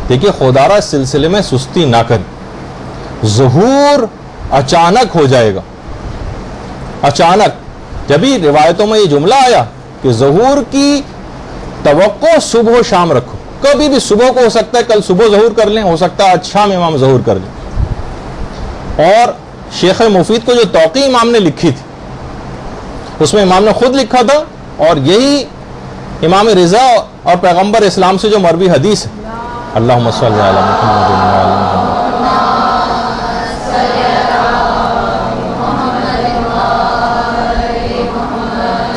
دیکھیے خودارہ اس سلسلے میں سستی نہ کریں. ظہور اچانک ہو جائے گا. اچانک جبھی روایتوں میں یہ جملہ آیا کہ ظہور کی توقع صبح و شام رکھو. کبھی بھی صبح کو ہو سکتا ہے کل صبح ظہور کر لیں, ہو سکتا ہے آج شام امام ظہور کر لیں. اور شیخ مفید کو جو توقع امام نے لکھی تھی اس میں امام نے خود لکھا تھا, اور یہی امام رضا اور پیغمبر اسلام سے جو مروی حدیث ہے, اللہم صلی علی محمد و علی محمد,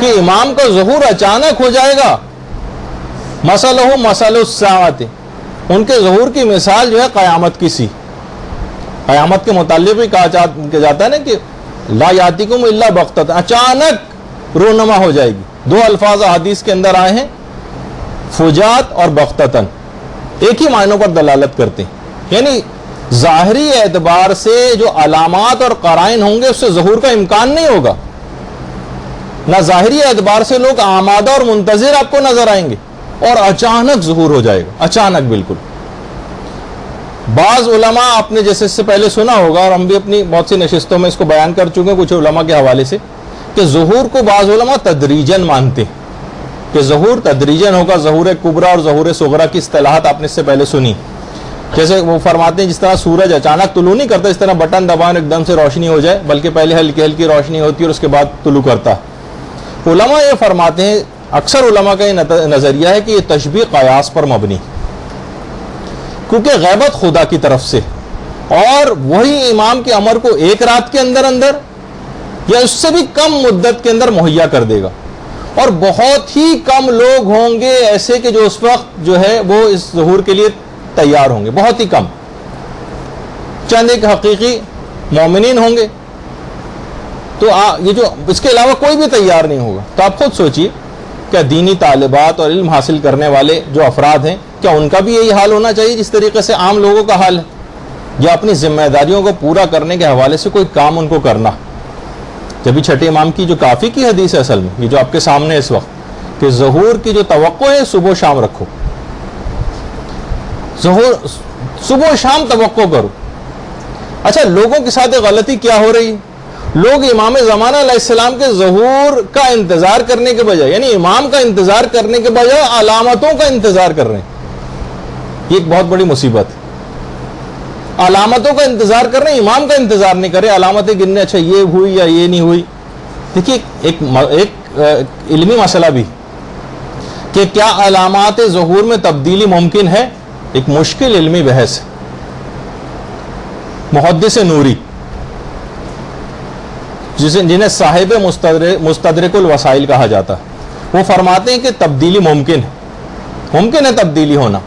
کہ امام کا ظہور اچانک ہو جائے گا. مسئلہ مسئلہ الساعت, ان کے ظہور کی مثال جو ہے قیامت کی سی. قیامت کے متعلق بھی کہا جاتا ہے نا کہ لا یاتیکم الا بغتۃ, اچانک رونما ہو جائے گی. دو الفاظ حدیث کے اندر آئے ہیں, فجات اور بغتتاً, ایک ہی معنوں پر دلالت کرتے ہیں. یعنی ظاہری اعتبار سے جو علامات اور قرائن ہوں گے اس سے ظہور کا امکان نہیں ہوگا. نہ ظاہری اعتبار سے لوگ آمادہ اور منتظر آپ کو نظر آئیں گے, اور اچانک ظہور ہو جائے گا, اچانک بالکل. بعض علماء آپ نے جیسے اس سے پہلے سنا ہوگا, اور ہم بھی اپنی بہت سی نشستوں میں اس کو بیان کر چکے ہیں کچھ علماء کے حوالے سے, کہ ظہور کو بعض علماء تدریجن مانتے ہیں, کہ ظہور تدریجن ہوگا. ظہور کبریٰ اور ظہور صغریٰ کی اصطلاحات آپ نے اس سے پہلے سنی. جیسے وہ فرماتے ہیں جس طرح سورج اچانک طلوع نہیں کرتا, اس طرح بٹن دبائیں ایک دم سے روشنی ہو جائے, بلکہ پہلے ہلکی ہلکی روشنی ہوتی ہے اور اس کے بعد طلوع کرتا. علماء یہ فرماتے ہیں, اکثر علماء کا یہ نظریہ ہے کہ یہ تشبیہ قیاس پر مبنی, کیونکہ غیبت خدا کی طرف سے, اور وہی امام کے امر کو ایک رات کے اندر اندر یا اس سے بھی کم مدت کے اندر مہیا کر دے گا. اور بہت ہی کم لوگ ہوں گے ایسے کہ جو اس وقت جو ہے وہ اس ظہور کے لیے تیار ہوں گے, بہت ہی کم, چند ایک حقیقی مومنین ہوں گے. تو یہ جو اس کے علاوہ کوئی بھی تیار نہیں ہوگا. تو آپ خود سوچئے, کیا دینی طالبات اور علم حاصل کرنے والے جو افراد ہیں, کیا ان کا بھی یہی حال ہونا چاہیے جس طریقے سے عام لوگوں کا حال ہے, یا اپنی ذمہ داریوں کو پورا کرنے کے حوالے سے کوئی کام ان کو کرنا؟ جبھی چھٹے امام کی جو کافی کی حدیث ہے اصل میں, یہ جو آپ کے سامنے اس وقت, کہ ظہور کی جو توقع ہے صبح و شام رکھو, ظہور صبح و شام توقع کرو. اچھا, لوگوں کے ساتھ غلطی کیا ہو رہی ہے؟ لوگ امام زمانہ علیہ السلام کے ظہور کا انتظار کرنے کے بجائے, یعنی امام کا انتظار کرنے کے بجائے علامتوں کا انتظار کر رہے ہیں. یہ ایک بہت بڑی مصیبت ہے. علامتوں کا انتظار کر رہے ہیں, امام کا انتظار نہیں کر رہے. علامتیں گننے, اچھا یہ ہوئی یا یہ نہیں ہوئی. دیکھیے ایک علمی مسئلہ بھی, کہ کیا علامات ظہور میں تبدیلی ممکن ہے, ایک مشکل علمی بحث ہے. محدث نوری جنہیں صاحب مستدرک الوسائل کہا جاتا ہے, وہ فرماتے ہیں کہ تبدیلی ممکن ہے تبدیلی ہونا.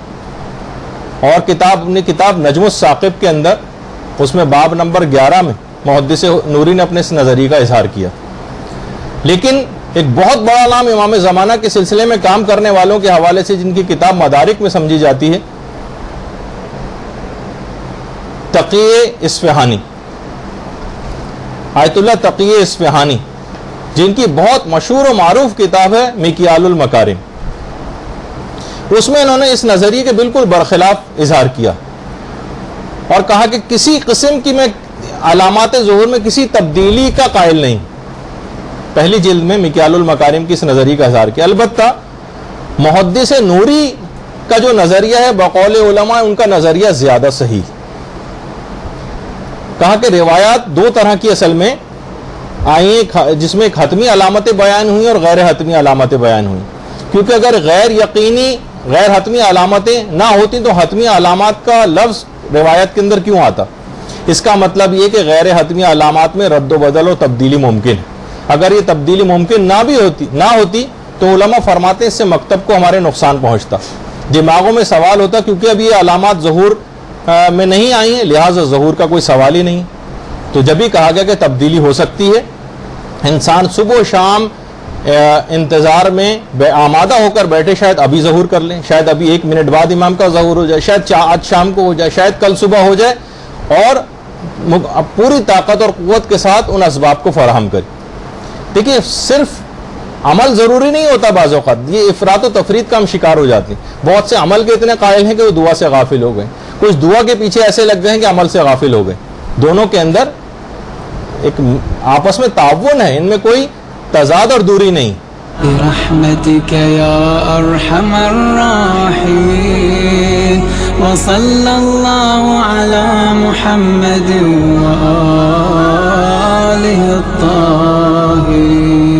اور اپنی کتاب نجم الثاقب کے اندر, اس میں باب نمبر 11 میں محدث نوری نے اپنے اس نظریے کا اظہار کیا. لیکن ایک بہت بڑا نام امام زمانہ کے سلسلے میں کام کرنے والوں کے حوالے سے, جن کی کتاب مدارک میں سمجھی جاتی ہے, تقی اصفہانی, آیت اللہ تقی اصفہانی, جن کی بہت مشہور و معروف کتاب ہے مکیال المکارم. اس میں انہوں نے اس نظریے کے بالکل برخلاف اظہار کیا, اور کہا کہ کسی قسم کی میں علامات ظہور میں کسی تبدیلی کا قائل نہیں. پہلی جلد میں مکیال المکارم کی اس نظریے کا اظہار کیا. البتہ محدث نوری کا جو نظریہ ہے بقول علماء, ان کا نظریہ زیادہ صحیح. کہا کہ روایات دو طرح کی اصل میں آئی ہیں, جس میں ایک حتمی علامتیں بیان ہوئی اور غیر حتمی علامتیں بیان ہوئی. کیونکہ اگر غیر یقینی غیر حتمی علامتیں نہ ہوتی تو حتمی علامات کا لفظ روایت کے اندر کیوں آتا؟ اس کا مطلب یہ کہ غیر حتمی علامات میں رد و بدل و تبدیلی ممکن ہے. اگر یہ تبدیلی ممکن نہ ہوتی تو علماء فرماتے ہیں اس سے مکتب کو ہمارے نقصان پہنچتا, دماغوں میں سوال ہوتا, کیونکہ اب یہ علامات ظہور میں نہیں آئی ہیں, لہٰذا ظہور کا کوئی سوال ہی نہیں. تو جب ہی کہا گیا کہ تبدیلی ہو سکتی ہے, انسان صبح و شام انتظار میں آمادہ ہو کر بیٹھے, شاید ابھی ظہور کر لیں, شاید ابھی 1 منٹ بعد امام کا ظہور ہو جائے, شاید آج شام کو ہو جائے, شاید کل صبح ہو جائے, اور پوری طاقت اور قوت کے ساتھ ان اسباب کو فراہم کرے. دیکھیے, صرف عمل ضروری نہیں ہوتا بعض اوقات, یہ افراط و تفرید کا ہم شکار ہو جاتے ہیں. بہت سے عمل کے اتنے قائل ہیں کہ وہ دعا سے غافل ہو گئے, کچھ دعا کے پیچھے ایسے لگ گئے ہیں کہ عمل سے غافل ہو گئے. دونوں کے اندر ایک آپس میں تعاون ہے, ان میں کوئی تضاد اور دوری نہیں. برحمتك يا أرحم الراحمين وصلى الله على محمد وآله الطاهرين.